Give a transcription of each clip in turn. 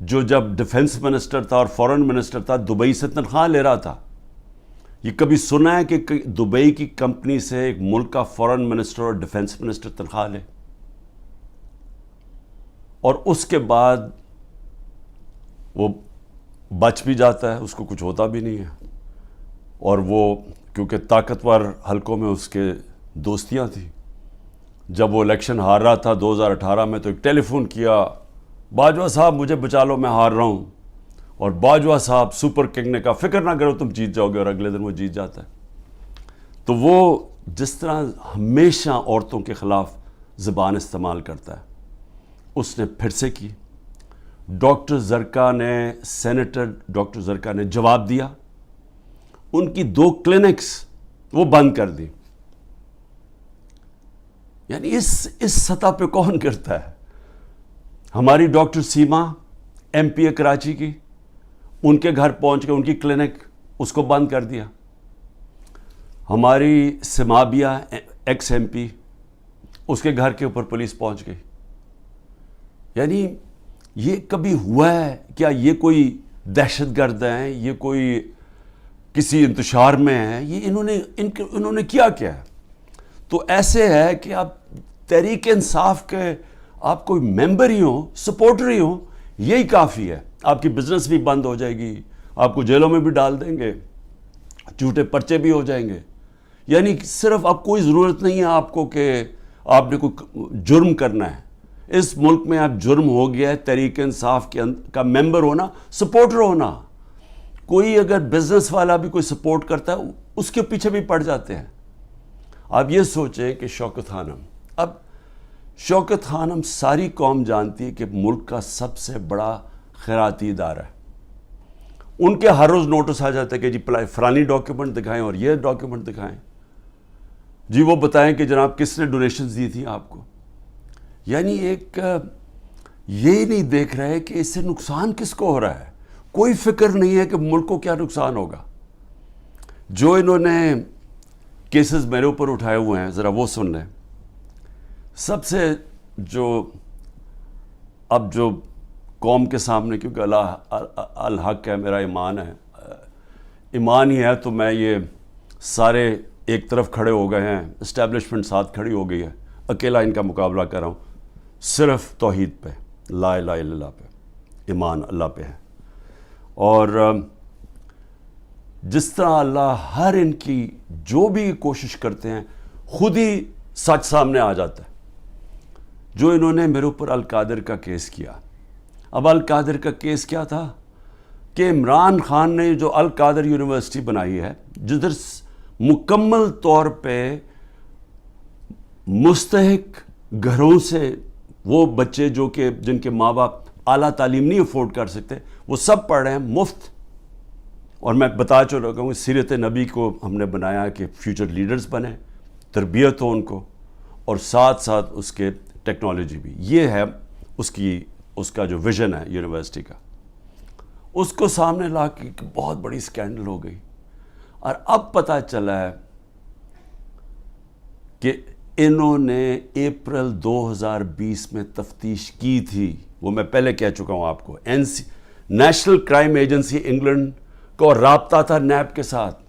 جو جب defence minister تھا اور فورن منسٹر تھا دبئی سے تنخواہ لے رہا تھا. یہ کبھی سنا ہے کہ دبئی کی کمپنی سے ایک ملک کا فورن منسٹر اور ڈیفنس منسٹر تنخواہ لے؟ اور اس کے بعد وہ بچ بھی جاتا ہے, اس کو کچھ ہوتا بھی نہیں ہے. اور وہ کیونکہ طاقتور حلقوں میں اس کے دوستیاں تھیں, جب وہ الیکشن ہار رہا تھا 2018 میں تو ایک ٹیلی فون کیا, باجوہ صاحب مجھے بچا لو میں ہار رہا ہوں. اور باجوہ صاحب سپر کنگ نے کہا فکر نہ کرو تم جیت جاؤ گے, اور اگلے دن وہ جیت جاتا ہے. تو وہ جس طرح ہمیشہ عورتوں کے خلاف زبان استعمال کرتا ہے, اس نے پھر سے کی. ڈاکٹر زرکا نے, سینیٹر ڈاکٹر زرکا نے جواب دیا, ان کی 2 کلینکس وہ بند کر دی. یعنی اس سطح پہ کون کرتا ہے؟ ہماری ڈاکٹر سیما ایم پی اے کراچی کی, ان کے گھر پہنچ کے ان کی کلینک اس کو بند کر دیا. ہماری سمابیہ ایکس ایم پی, اس کے گھر کے اوپر پولیس پہنچ گئی. یعنی یہ کبھی ہوا ہے کیا؟ یہ کوئی دہشت گرد ہیں, یہ کوئی کسی انتشار میں ہیں, یہ انہوں نے کیا ہے؟ تو ایسے ہے کہ آپ تحریک انصاف کے آپ کوئی ممبر ہی ہوں, سپورٹر ہی ہوں, یہی کافی ہے. آپ کی بزنس بھی بند ہو جائے گی, آپ کو جیلوں میں بھی ڈال دیں گے, جھوٹے پرچے بھی ہو جائیں گے. یعنی صرف اب کوئی ضرورت نہیں ہے آپ کو کہ آپ نے کوئی جرم کرنا ہے. اس ملک میں اب جرم ہو گیا ہے تحریک انصاف کا ممبر ہونا, سپورٹر ہونا. کوئی اگر بزنس والا بھی کوئی سپورٹ کرتا ہے اس کے پیچھے بھی پڑ جاتے ہیں. آپ یہ سوچیں کہ شوکت خانم, اب شوکت خانم ساری قوم جانتی ہے کہ ملک کا سب سے بڑا خیراتی ادارہ ہے. ان کے ہر روز نوٹس آ جاتا ہے کہ جی فلانی ڈاکیومنٹ دکھائیں اور یہ ڈاکیومنٹ دکھائیں, جی وہ بتائیں کہ جناب کس نے ڈونیشنز دی تھیں آپ کو. یعنی ایک یہ نہیں دیکھ رہے کہ اس سے نقصان کس کو ہو رہا ہے. کوئی فکر نہیں ہے کہ ملک کو کیا نقصان ہوگا. جو انہوں نے کیسز میرے اوپر اٹھائے ہوئے ہیں ذرا وہ سن لیں. سب سے اب جو قوم کے سامنے, کیونکہ اللہ الحق ہے, میرا ایمان ہے, ایمان ہی ہے, تو میں یہ سارے ایک طرف کھڑے ہو گئے ہیں, اسٹیبلشمنٹ ساتھ کھڑی ہو گئی ہے, اکیلا ان کا مقابلہ کر رہا ہوں. صرف توحید پہ, لا الہ الا اللہ پہ, ایمان اللہ پہ ہے. اور جس طرح اللہ ہر ان کی جو بھی کوشش کرتے ہیں خود ہی سچ سامنے آ جاتا ہے. جو انہوں نے میرے اوپر القادر کا کیس کیا, اب القادر کا کیس کیا تھا کہ عمران خان نے جو القادر یونیورسٹی بنائی ہے, جدھر مکمل طور پہ مستحق گھروں سے وہ بچے جو کہ جن کے ماں باپ اعلیٰ تعلیم نہیں افورڈ کر سکتے, وہ سب پڑھ رہے ہیں مفت. اور میں بتا چل رہا ہوں سیرت نبی کو ہم نے بنایا کہ فیوچر لیڈرز بنے, تربیت ہو ان کو, اور ساتھ ساتھ اس کے ٹیکنالوجی بھی. یہ ہے اس کا جو ویژن ہے یونیورسٹی کا. اس کو سامنے لا کے ایک بہت بڑی سکینڈل ہو گئی. اور اب پتہ چلا ہے کہ انہوں نے اپریل 2020 میں تفتیش کی تھی. وہ میں پہلے کہہ چکا ہوں آپ کو, نیشنل کرائم ایجنسی انگلینڈ کو رابطہ تھا نیب کے ساتھ.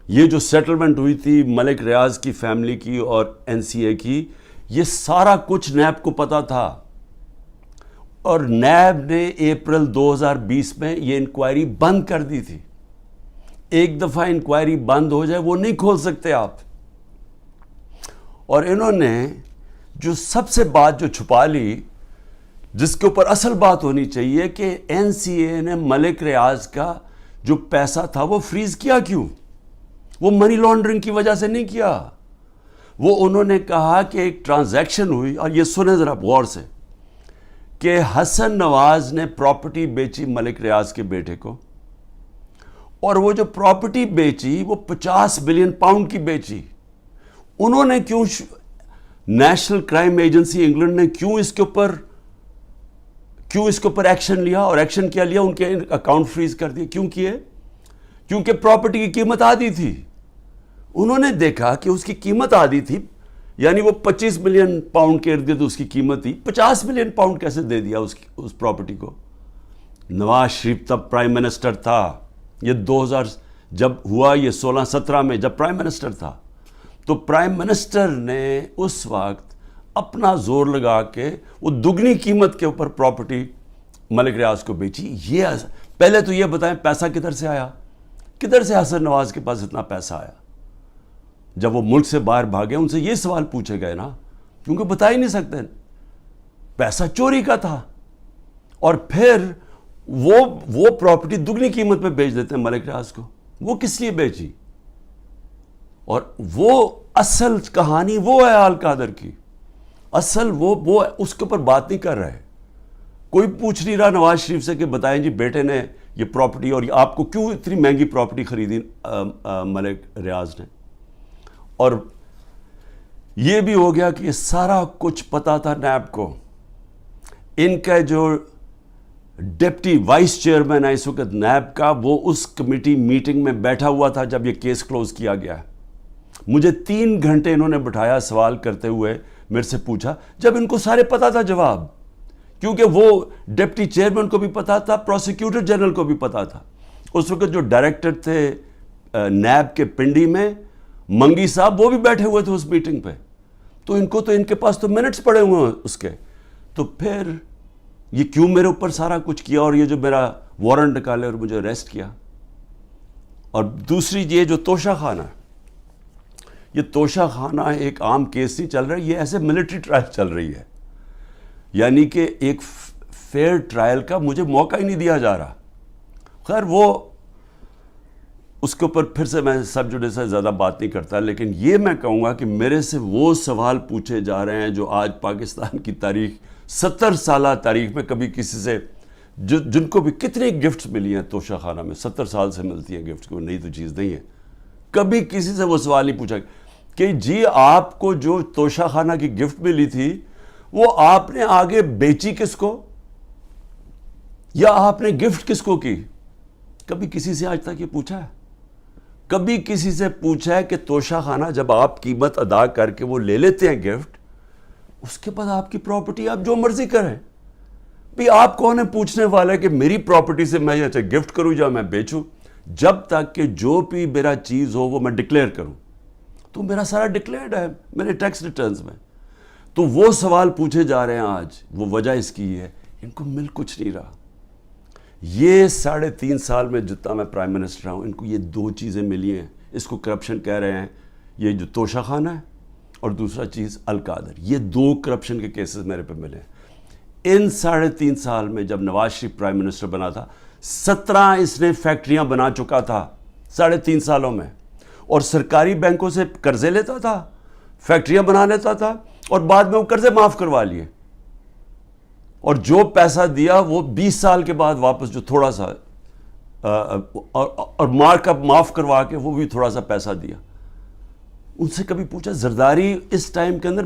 یہ جو سیٹلمنٹ ہوئی تھی ملک ریاض کی فیملی کی اور این سی اے کی, یہ سارا کچھ نیب کو پتا تھا. اور نیب نے اپریل 2020 میں یہ انکوائری بند کر دی تھی. ایک دفعہ انکوائری بند ہو جائے وہ نہیں کھول سکتے آپ. اور انہوں نے جو سب سے بات جو چھپا لی, جس کے اوپر اصل بات ہونی چاہیے, کہ این سی اے نے ملک ریاض کا جو پیسہ تھا وہ فریز کیا کیوں؟ وہ منی لانڈرنگ کی وجہ سے نہیں کیا. وہ انہوں نے کہا کہ ایک ٹرانزیکشن ہوئی, اور یہ سنیں ذرا غور سے, کہ حسن نواز نے پراپرٹی بیچی ملک ریاض کے بیٹے کو, اور وہ جو پراپرٹی بیچی وہ 50 بلین پاؤنڈ کی بیچی. انہوں نے کیوں, نیشنل کرائم ایجنسی انگلینڈ نے کیوں اس کے اوپر ایکشن لیا, اور ایکشن کیا لیا؟ ان کے اکاؤنٹ فریز کر دیے. کیوں کیے؟ کیونکہ پراپرٹی کی قیمت آدھی تھی. انہوں نے دیکھا کہ اس کی قیمت آدھی تھی, یعنی وہ 25 ملین پاؤنڈ کے ارد گرد اس کی قیمت تھی, 50 ملین پاؤنڈ کیسے دے دیا اس پراپرٹی کو؟ نواز شریف تب پرائم منسٹر تھا، یہ 2000 جب ہوا، یہ 16-17 میں جب پرائم منسٹر تھا، تو پرائم منسٹر نے اس وقت اپنا زور لگا کے وہ دگنی قیمت کے اوپر پراپرٹی ملک ریاض کو بیچی. یہ پہلے تو یہ بتائیں پیسہ کدھر سے آیا؟ کدھر سے حسن نواز کے پاس اتنا پیسہ آیا؟ جب وہ ملک سے باہر بھاگے ان سے یہ سوال پوچھے گئے نا، کیونکہ بتا ہی نہیں سکتے، پیسہ چوری کا تھا. اور پھر وہ پراپرٹی دگنی قیمت پہ بیچ دیتے ہیں ملک ریاض کو. وہ کس لیے بیچی؟ اور وہ اصل کہانی وہ ہے آل قادر کی، اصل وہ اس کے اوپر بات نہیں کر رہے. کوئی پوچھ نہیں رہا نواز شریف سے کہ بتائیں جی بیٹے نے یہ پراپرٹی اور آپ کو کیوں اتنی مہنگی پراپرٹی خریدی ملک ریاض نے. اور یہ بھی ہو گیا کہ یہ سارا کچھ پتا تھا نیب کو. ان کا جو ڈپٹی وائس چیئرمین ہے اس وقت نیب کا، وہ اس کمیٹی میٹنگ میں بیٹھا ہوا تھا جب یہ کیس کلوز کیا گیا. مجھے 3 گھنٹے انہوں نے بٹھایا سوال کرتے ہوئے، میرے سے پوچھا جب ان کو سارے پتا تھا جواب، کیونکہ وہ ڈپٹی چیئرمین کو بھی پتا تھا، پروسیکیوٹر جنرل کو بھی پتا تھا. اس وقت جو ڈائریکٹر تھے نیب کے پنڈی میں، منگی صاحب، وہ بھی بیٹھے ہوئے تھے اس میٹنگ پہ. تو ان کے پاس تو منٹس پڑے ہوئے ہیں اس کے. تو پھر یہ کیوں میرے اوپر سارا کچھ کیا، اور یہ جو میرا وارنٹ نکالے اور مجھے اریسٹ کیا. اور دوسری یہ جو توشہ خانہ، یہ توشہ خانہ ایک عام کیس نہیں چل رہا، یہ ایسے ملٹری ٹرائل چل رہی ہے. یعنی کہ ایک فیئر ٹرائل کا مجھے موقع ہی نہیں دیا جا رہا. خیر وہ اس کے اوپر پھر سے میں سب جوڈے سے زیادہ بات نہیں کرتا، لیکن یہ میں کہوں گا کہ میرے سے وہ سوال پوچھے جا رہے ہیں جو آج پاکستان کی تاریخ 70 سالہ تاریخ میں کبھی کسی سے، جن کو بھی کتنے گفٹس ملی ہیں توشہ خانہ میں، 70 سال سے ملتی ہیں گفٹس، کوئی نئی تو چیز نہیں ہے. کبھی کسی سے وہ سوال نہیں پوچھا کہ جی آپ کو جو توشہ خانہ کی گفٹ ملی تھی وہ آپ نے آگے بیچی کس کو، یا آپ نے گفٹ کس کو کی. کبھی کسی سے آج تک یہ پوچھا ہے؟ کبھی کسی سے پوچھا ہے کہ توشہ خانہ جب آپ قیمت ادا کر کے وہ لے لیتے ہیں گفٹ، اس کے بعد آپ کی پراپرٹی آپ جو مرضی کریں؟ بھی آپ کون ہے پوچھنے والا ہے کہ میری پراپرٹی سے میں یہ گفٹ کروں یا میں بیچوں؟ جب تک کہ جو بھی میرا چیز ہو وہ میں ڈکلیئر کروں. تو میرا سارا ڈکلیئرڈ ہے میرے ٹیکس ریٹرنز میں. تو وہ سوال پوچھے جا رہے ہیں آج، وہ وجہ اس کی ہے ان کو مل کچھ نہیں رہا. یہ 3.5 سال میں جتنا میں پرائم منسٹر رہا ہوں، ان کو یہ 2 چیزیں ملی ہیں. اس کو کرپشن کہہ رہے ہیں، یہ جو توشہ خانہ ہے، اور دوسرا چیز القادر. یہ 2 کرپشن کے کیسز میرے پہ ملے ہیں. ان 3.5 سال میں جب نواز شریف پرائم منسٹر بنا تھا، 17 اس نے فیکٹریاں بنا چکا تھا 3.5 سالوں میں، اور سرکاری بینکوں سے قرضے لیتا تھا، فیکٹریاں بنا لیتا تھا، اور بعد میں وہ قرضے معاف کروا لیے. اور جو پیسہ دیا وہ 20 سال کے بعد واپس، جو تھوڑا سا اور مارک اپ معاف کروا کے وہ بھی تھوڑا سا پیسہ دیا. ان سے کبھی پوچھا زرداری اس ٹائم کے اندر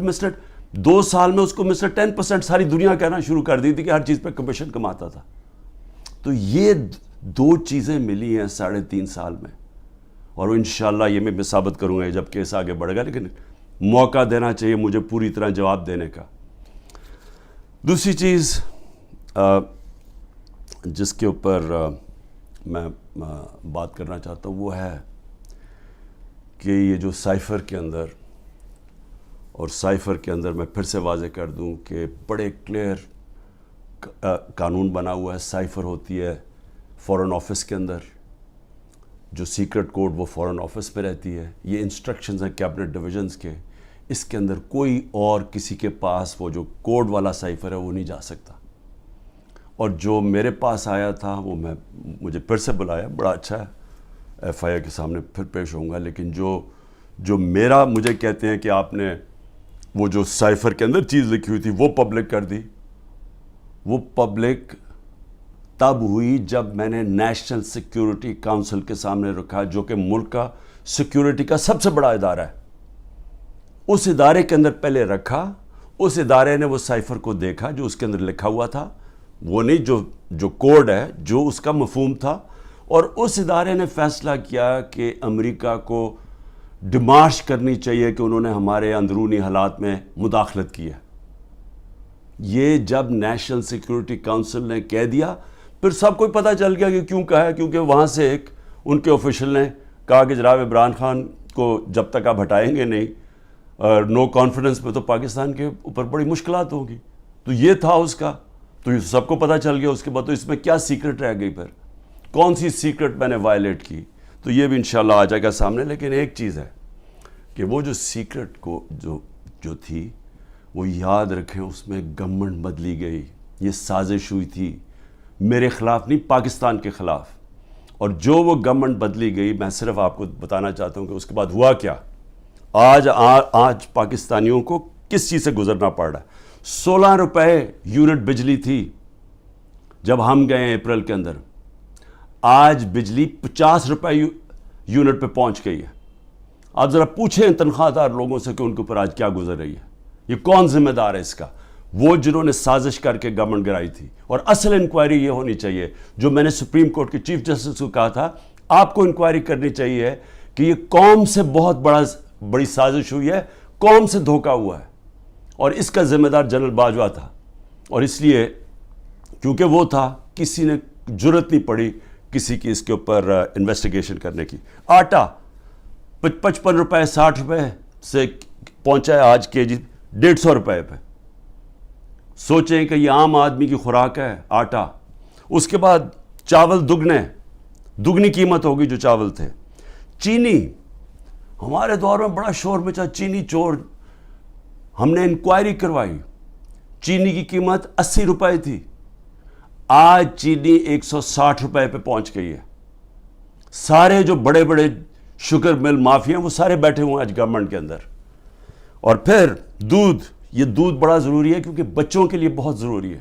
2 سال میں اس کو 10% ساری دنیا کہنا شروع کر دی تھی کہ ہر چیز پہ کمیشن کماتا تھا. تو یہ 2 چیزیں ملی ہیں 3.5 سال میں، اور انشاءاللہ یہ میں ثابت کروں گا جب کیس آگے بڑھے گا. لیکن موقع دینا چاہیے مجھے پوری طرح جواب دینے کا. دوسری چیز جس کے اوپر میں بات کرنا چاہتا ہوں وہ ہے کہ یہ جو سائفر کے اندر، اور سائفر کے اندر میں پھر سے واضح کر دوں کہ بڑے کلیئر قانون بنا ہوا ہے. سائفر ہوتی ہے فورن آفس کے اندر، جو سیکرٹ کوڈ وہ فورن آفس میں رہتی ہے. یہ انسٹرکشنز ہیں کیبنٹ ڈویژنز کے. اس کے اندر کوئی اور کسی کے پاس وہ جو کوڈ والا سائفر ہے وہ نہیں جا سکتا. اور جو میرے پاس آیا تھا وہ مجھے پھر سے بلایا، بڑا اچھا ہے، ایف آئی اے کے سامنے پھر پیش ہوں گا. لیکن جو میرا مجھے کہتے ہیں کہ آپ نے وہ جو سائفر کے اندر چیز لکھی ہوئی تھی وہ پبلک کر دی. وہ پبلک تب ہوئی جب میں نے نیشنل سیکیورٹی کونسل کے سامنے رکھا، جو کہ ملک کا سیکیورٹی کا سب سے بڑا ادارہ ہے. اس ادارے کے اندر پہلے رکھا. اس ادارے نے وہ سائفر کو دیکھا جو اس کے اندر لکھا ہوا تھا، وہ نہیں جو کوڈ ہے، جو اس کا مفہوم تھا. اور اس ادارے نے فیصلہ کیا کہ امریکہ کو ڈیمارش کرنی چاہیے کہ انہوں نے ہمارے اندرونی حالات میں مداخلت کی ہے. یہ جب نیشنل سیکیورٹی کونسل نے کہہ دیا پھر سب کو پتہ چل گیا کہ کیوں کہا ہے، کیونکہ وہاں سے ایک ان کے آفیشل نے کہا کہ جناب عمران خان کو جب تک آپ ہٹائیں گے نہیں نو کانفیڈنس میں تو پاکستان کے اوپر بڑی مشکلات ہوں گی. تو یہ تھا اس کا، تو یہ سب کو پتہ چل گیا. اس کے بعد تو اس میں کیا سیکرٹ رہ گئی، پھر کون سی سیکرٹ میں نے وائلیٹ کی، تو یہ بھی انشاءاللہ آ جائے گا سامنے. لیکن ایک چیز ہے کہ وہ جو سیکرٹ کو جو تھی وہ یاد رکھیں، اس میں گورنمنٹ بدلی گئی. یہ سازش ہوئی تھی میرے خلاف نہیں، پاکستان کے خلاف. اور جو وہ گورنمنٹ بدلی گئی، میں صرف آپ کو بتانا چاہتا ہوں کہ اس کے بعد ہوا کیا. آج پاکستانیوں کو کس چیز سے گزرنا پڑ رہا ہے. 16 روپے یونٹ بجلی تھی جب ہم گئے ہیں اپریل کے اندر، آج بجلی 50 روپے یونٹ پہ پہنچ گئی ہے. آپ ذرا پوچھیں تنخواہ دار لوگوں سے کہ ان کے اوپر آج کیا گزر رہی ہے. یہ کون ذمہ دار ہے اس کا؟ وہ جنہوں نے سازش کر کے گورنمنٹ گرائی تھی. اور اصل انکوائری یہ ہونی چاہیے جو میں نے سپریم کورٹ کے چیف جسٹس کو کہا تھا، آپ کو انکوائری کرنی چاہیے کہ یہ قوم سے بہت بڑی سازش ہوئی ہے، قوم سے دھوکہ ہوا ہے، اور اس کا ذمہ دار جنرل باجوہ تھا. اور اس لیے کیونکہ وہ تھا، کسی نے جرت نہیں پڑی کسی کی اس کے اوپر انویسٹیگیشن کرنے کی. آٹا 55 روپے 60 روپے سے پہنچا ہے آج کے جی 150 روپے پہ. سوچیں کہ یہ عام آدمی کی خوراک ہے آٹا. اس کے بعد چاول دگنی قیمت ہوگی جو چاول تھے. چینی، ہمارے دور میں بڑا شور مچا چینی چور. ہم نے انکوائری کروائی، چینی کی قیمت 80 روپے تھی، آج چینی 160 روپے پہ پہنچ گئی ہے. سارے جو بڑے بڑے شوگر مل مافیا وہ سارے بیٹھے ہوئے ہیں آج گورنمنٹ کے اندر. اور پھر یہ دودھ بڑا ضروری ہے کیونکہ بچوں کے لیے بہت ضروری ہے.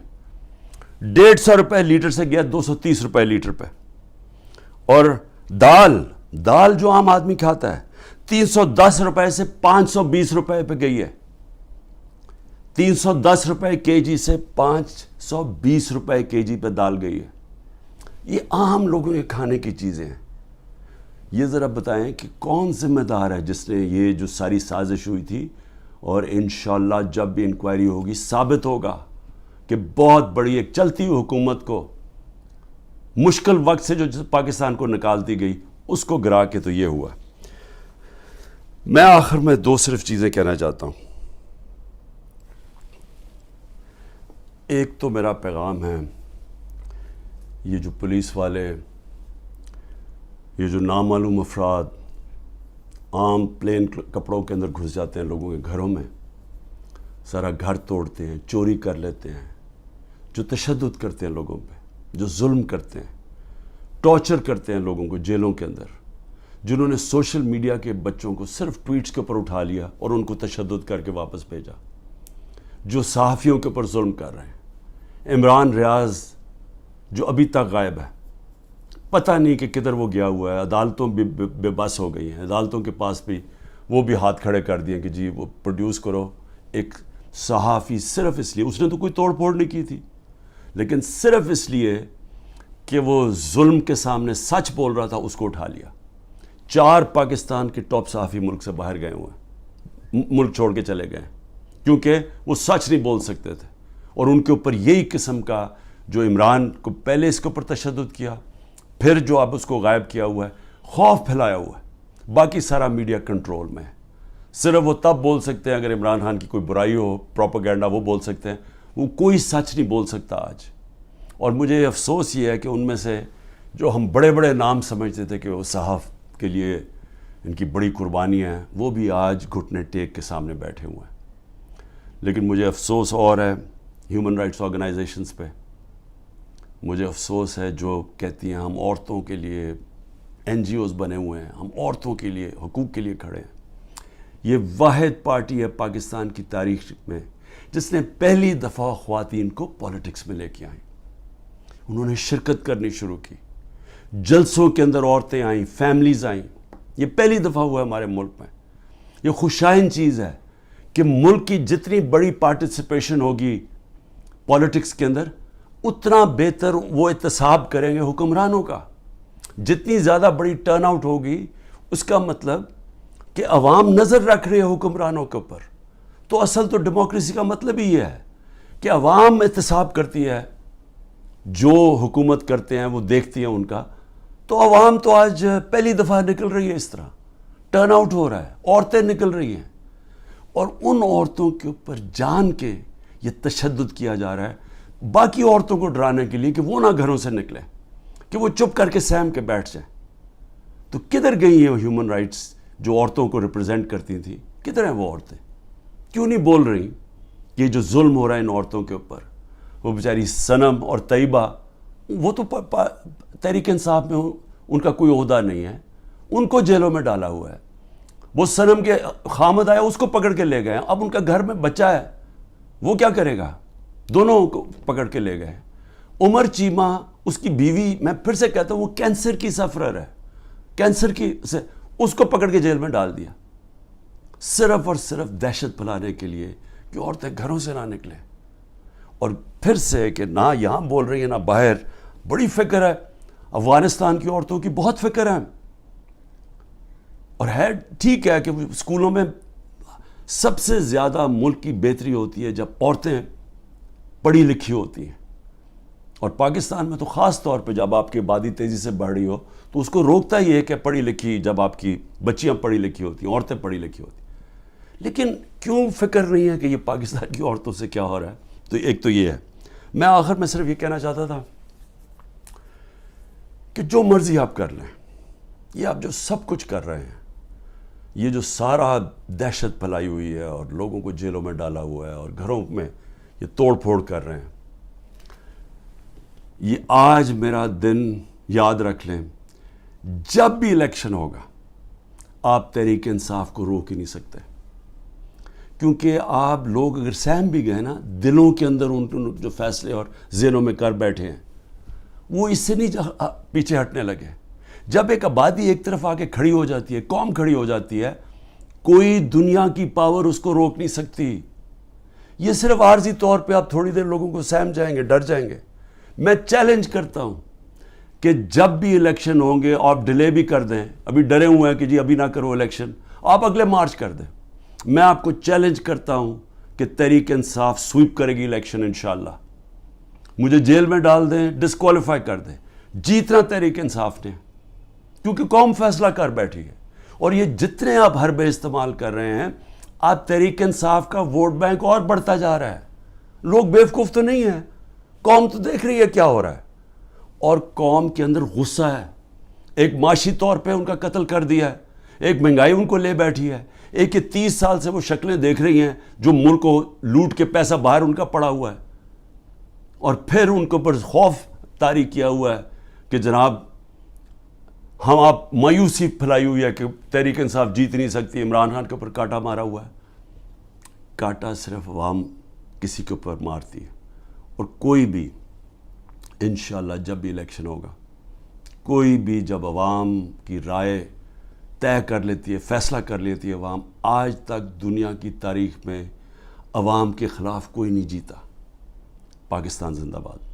150 روپے لیٹر سے گیا 230 روپے لیٹر پہ. اور دال جو عام آدمی کھاتا ہے 310 روپے سے 520 روپے پہ گئی ہے. 310 روپے کے جی سے 520 روپے کے جی پہ دال گئی ہے. یہ عام لوگوں کے کھانے کی چیزیں ہیں. یہ ذرا بتائیں کہ کون ذمہ دار ہے جس نے یہ جو ساری سازش ہوئی تھی. اور انشاءاللہ جب بھی انکوائری ہوگی ثابت ہوگا کہ بہت بڑی ایک چلتی ہوئی حکومت کو مشکل وقت سے جو پاکستان کو نکالتی گئی اس کو گرا کے تو یہ ہوا. میں آخر میں 2 صرف چیزیں کہنا چاہتا ہوں. ایک تو میرا پیغام ہے، یہ جو پولیس والے، یہ جو نامعلوم افراد عام پلین کپڑوں کے اندر گھس جاتے ہیں لوگوں کے گھروں میں، سارا گھر توڑتے ہیں، چوری کر لیتے ہیں، جو تشدد کرتے ہیں لوگوں پہ، جو ظلم کرتے ہیں، ٹارچر کرتے ہیں لوگوں کو جیلوں کے اندر، جنہوں نے سوشل میڈیا کے بچوں کو صرف ٹویٹس کے اوپر اٹھا لیا اور ان کو تشدد کر کے واپس بھیجا، جو صحافیوں کے اوپر ظلم کر رہے ہیں. عمران ریاض جو ابھی تک غائب ہے، پتہ نہیں کہ کدھر وہ گیا ہوا ہے. عدالتوں بھی بے بس ہو گئی ہیں، عدالتوں کے پاس بھی وہ بھی ہاتھ کھڑے کر دیے کہ جی وہ پروڈیوس کرو. ایک صحافی صرف اس لیے، اس نے تو کوئی توڑ پھوڑ نہیں کی تھی، لیکن صرف اس لیے کہ وہ ظلم کے سامنے سچ بول رہا تھا، اس کو اٹھا لیا. 4 پاکستان کے ٹاپ صحافی ملک سے باہر گئے ہوئے ہیں، ملک چھوڑ کے چلے گئے کیونکہ وہ سچ نہیں بول سکتے تھے. اور ان کے اوپر یہی قسم کا جو عمران کو پہلے اس کے اوپر تشدد کیا، پھر جو اب اس کو غائب کیا ہوا ہے، خوف پھیلایا ہوا ہے. باقی سارا میڈیا کنٹرول میں ہے. صرف وہ تب بول سکتے ہیں اگر عمران خان کی کوئی برائی ہو، پروپیگنڈا، وہ بول سکتے ہیں. وہ کوئی سچ نہیں بول سکتا آج. اور مجھے افسوس یہ ہے کہ ان میں سے جو ہم بڑے بڑے نام سمجھتے تھے کہ وہ صحاف کے لیے ان کی بڑی قربانیاں ہیں، وہ بھی آج گھٹنے ٹیک کے سامنے بیٹھے ہوئے ہیں. لیکن مجھے افسوس اور ہے ہیومن رائٹس آرگنائزیشنز پہ. مجھے افسوس ہے جو کہتی ہیں ہم عورتوں کے لیے NGOs بنے ہوئے ہیں، ہم عورتوں کے لیے حقوق کے لیے کھڑے ہیں. یہ واحد پارٹی ہے پاکستان کی تاریخ میں جس نے پہلی دفعہ خواتین کو پولیٹکس میں لے کے آئیں. انہوں نے شرکت کرنی شروع کی، جلسوں کے اندر عورتیں آئیں، فیملیز آئیں. یہ پہلی دفعہ ہوا ہے ہمارے ملک میں. یہ خوشائن چیز ہے کہ ملک کی جتنی بڑی پارٹیسپیشن ہوگی پولیٹکس کے اندر، اتنا بہتر وہ احتساب کریں گے حکمرانوں کا. جتنی زیادہ بڑی ٹرن آؤٹ ہوگی اس کا مطلب کہ عوام نظر رکھ رہے ہیں حکمرانوں کے اوپر. تو اصل تو ڈیموکریسی کا مطلب ہی یہ ہے کہ عوام احتساب کرتی ہے جو حکومت کرتے ہیں وہ دیکھتی ہیں ان کا. تو عوام تو آج پہلی دفعہ نکل رہی ہے, اس طرح ٹرن آؤٹ ہو رہا ہے, عورتیں نکل رہی ہیں, اور ان عورتوں کے اوپر جان کے یہ تشدد کیا جا رہا ہے باقی عورتوں کو ڈرانے کے لیے کہ وہ نہ گھروں سے نکلیں, کہ وہ چپ کر کے سہم کے بیٹھ جائیں. تو کدھر گئی ہیں ہیومن رائٹس جو عورتوں کو ریپرزینٹ کرتی تھیں؟ کدھر ہیں وہ عورتیں؟ کیوں نہیں بول رہی کہ جو ظلم ہو رہا ہے ان عورتوں کے اوپر؟ وہ بیچاری صنم اور طیبہ, وہ تو تحریک انصاف میں ان کا کوئی عہدہ نہیں ہے, ان کو جیلوں میں ڈالا ہوا ہے. وہ صنم کے خامد آیا, اس کو پکڑ کے لے گئے. اب ان کا گھر میں بچہ ہے, وہ کیا کرے گا؟ دونوں کو پکڑ کے لے گئے. عمر چیمہ اس کی بیوی, میں پھر سے کہتا ہوں, وہ کینسر کی سفرر ہے, کینسر کی سے اس کو پکڑ کے جیل میں ڈال دیا, صرف اور صرف دہشت پھیلانے کے لیے کہ عورتیں گھروں سے نہ نکلیں. اور پھر سے کہ نہ یہاں بول رہی ہیں نہ باہر. بڑی فکر ہے افغانستان کی عورتوں کی, بہت فکر ہے. اور ہے ٹھیک ہے کہ اسکولوں میں سب سے زیادہ ملک کی بہتری ہوتی ہے جب عورتیں پڑھی لکھی ہوتی ہیں, اور پاکستان میں تو خاص طور پہ جب آپ کی آبادی تیزی سے بڑھ رہی ہو تو اس کو روکتا ہی ہے کہ پڑھی لکھی, جب آپ کی بچیاں پڑھی لکھی ہوتی ہیں, عورتیں پڑھی لکھی ہوتی ہیں. لیکن کیوں فکر نہیں ہے کہ یہ پاکستان کی عورتوں سے کیا ہو رہا ہے؟ تو ایک تو یہ ہے. میں آخر میں صرف یہ کہنا چاہتا تھا کہ جو مرضی آپ کر لیں, یہ آپ جو سب کچھ کر رہے ہیں, یہ جو سارا دہشت پھیلائی ہوئی ہے اور لوگوں کو جیلوں میں ڈالا ہوا ہے اور گھروں میں یہ توڑ پھوڑ کر رہے ہیں, یہ آج میرا دن یاد رکھ لیں, جب بھی الیکشن ہوگا آپ تحریک انصاف کو روک ہی نہیں سکتے. کیونکہ آپ لوگ اگر سہم بھی گئے نا, دلوں کے اندر ان جو فیصلے اور ذہنوں میں کر بیٹھے ہیں وہ اس سے نہیں پیچھے ہٹنے لگے. جب ایک آبادی ایک طرف آ کے کھڑی ہو جاتی ہے, قوم کھڑی ہو جاتی ہے, کوئی دنیا کی پاور اس کو روک نہیں سکتی. یہ صرف عارضی طور پہ آپ تھوڑی دیر لوگوں کو سہم جائیں گے, ڈر جائیں گے. میں چیلنج کرتا ہوں کہ جب بھی الیکشن ہوں گے آپ ڈیلے بھی کر دیں, ابھی ڈرے ہوئے ہیں کہ جی ابھی نہ کرو الیکشن, آپ اگلے مارچ کر دیں. میں آپ کو چیلنج کرتا ہوں کہ تحریک انصاف سویپ کرے گی الیکشن انشاءاللہ. مجھے جیل میں ڈال دیں, ڈسکوالیفائی کر دیں, جیتنا تحریک انصاف نے, کیونکہ قوم فیصلہ کر بیٹھی ہے. اور یہ جتنے آپ حربے استعمال کر رہے ہیں, آپ تحریک انصاف کا ووٹ بینک اور بڑھتا جا رہا ہے. لوگ بیوقوف تو نہیں ہیں, قوم تو دیکھ رہی ہے کیا ہو رہا ہے, اور قوم کے اندر غصہ ہے. ایک معاشی طور پہ ان کا قتل کر دیا ہے, ایک مہنگائی ان کو لے بیٹھی ہے, ایک 30 سال سے وہ شکلیں دیکھ رہی ہیں جو ملک کو لوٹ کے پیسہ باہر ان کا پڑا ہوا ہے, اور پھر ان کے اوپر خوف طاری کیا ہوا ہے کہ جناب ہم آپ مایوسی پھیلائی ہوئی ہے کہ تحریک انصاف جیت نہیں سکتی. عمران خان کے اوپر کانٹا مارا ہوا ہے. کانٹا صرف عوام کسی کے اوپر مارتی ہے, اور کوئی بھی انشاءاللہ جب بھی الیکشن ہوگا, کوئی بھی جب عوام کی رائے طے کر لیتی ہے, فیصلہ کر لیتی ہے عوام, آج تک دنیا کی تاریخ میں عوام کے خلاف کوئی نہیں جیتا. پاکستان زندہ باد.